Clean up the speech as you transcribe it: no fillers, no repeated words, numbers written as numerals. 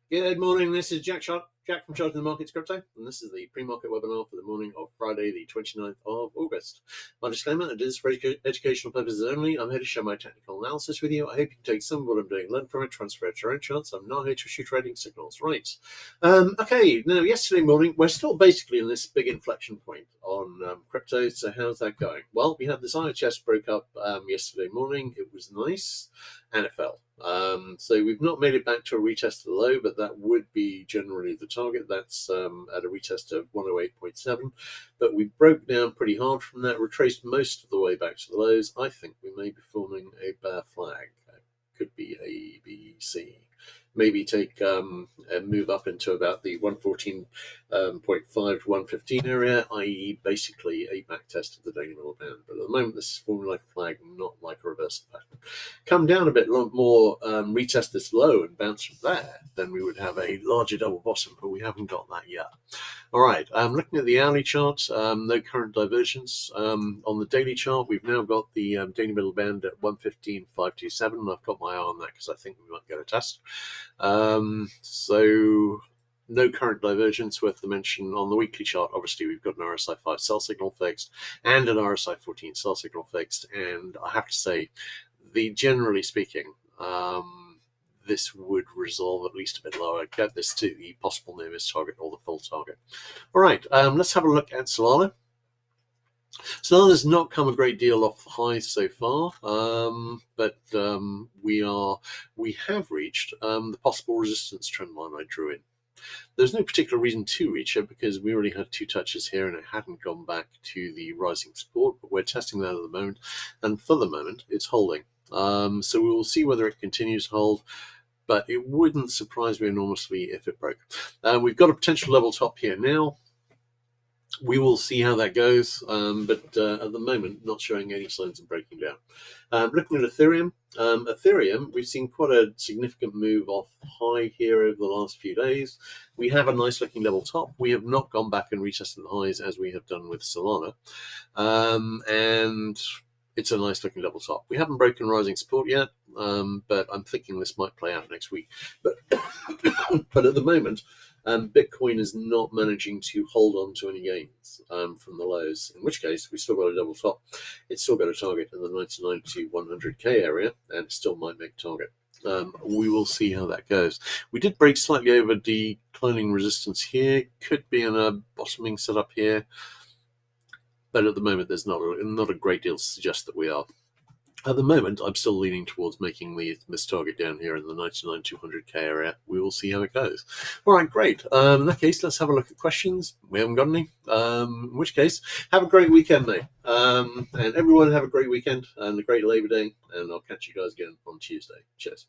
Good morning, this is Jack from Charting the Markets Crypto, and this is the pre-market webinar for the morning of Friday, the 29th of August. My disclaimer, it is for educational purposes only. I'm here to share my technical analysis with you. I hope you can take some of what I'm doing, learn from it, transfer it to your own charts. I'm not here to issue trading signals. Right. Okay, now yesterday morning, we're still basically in this big inflection point on crypto, so how's that going? Well, we had this IHS broke up yesterday morning. It was nice, and it fell. So we've not made it back to a retest of the low, but that would be generally the target. That's at a retest of 108.7. But we broke down pretty hard from that, retraced most of the way back to the lows. I think we may be forming a bear flag. Could be A, B, C. Maybe take a move up into about the 114.5 to 115 area, i.e. basically a back test of the daily middle band. But at the moment, this is forming like a flag, not like a reversal pattern. Come down a bit more, retest this low and bounce from there, then we would have a larger double bottom, but we haven't got that yet. All right, looking at the hourly chart, no current divergence. On the daily chart, we've now got the daily middle band at 115.527, and I've got my eye on that because I think we might get a test. So no current divergence worth the mention. On the weekly chart, obviously, we've got an RSI 5 sell signal fixed and an RSI 14 sell signal fixed, and I have to say, generally speaking, this would resolve at least a bit lower, get this to the possible nearest target or the full target. All right, let's have a look at Solana. Solana's not come a great deal off the highs so far, but we have reached the possible resistance trend line I drew in. There's no particular reason to reach it because we already had two touches here and it hadn't gone back to the rising support, but we're testing that at the moment, and for the moment it's holding. So we will see whether it continues to hold, but it wouldn't surprise me enormously if it broke. We've got a potential level top here now. We will see how that goes, but at the moment, not showing any signs of breaking down. Looking at Ethereum, we've seen quite a significant move off high here over the last few days. We have a nice looking level top. We have not gone back and retested the highs as we have done with Solana. And it's a nice looking level top. We haven't broken rising support yet, but I'm thinking this might play out next week. But at the moment, Bitcoin is not managing to hold on to any gains from the lows, in which case we still got a double top. It's still got a target in the 99 to 100k area, and it still might make target. We will see how that goes. We did break slightly over declining resistance here. Could be in a bottoming setup here, but at the moment there's not a great deal to suggest that we are. At the moment, I'm still leaning towards making this target down here in the 99 to 100k area. We will see how it goes. All right, great. In that case, let's have a look at questions. We haven't got any. In which case, have a great weekend, mate. And everyone have a great weekend and a great Labor Day. And I'll catch you guys again on Tuesday. Cheers.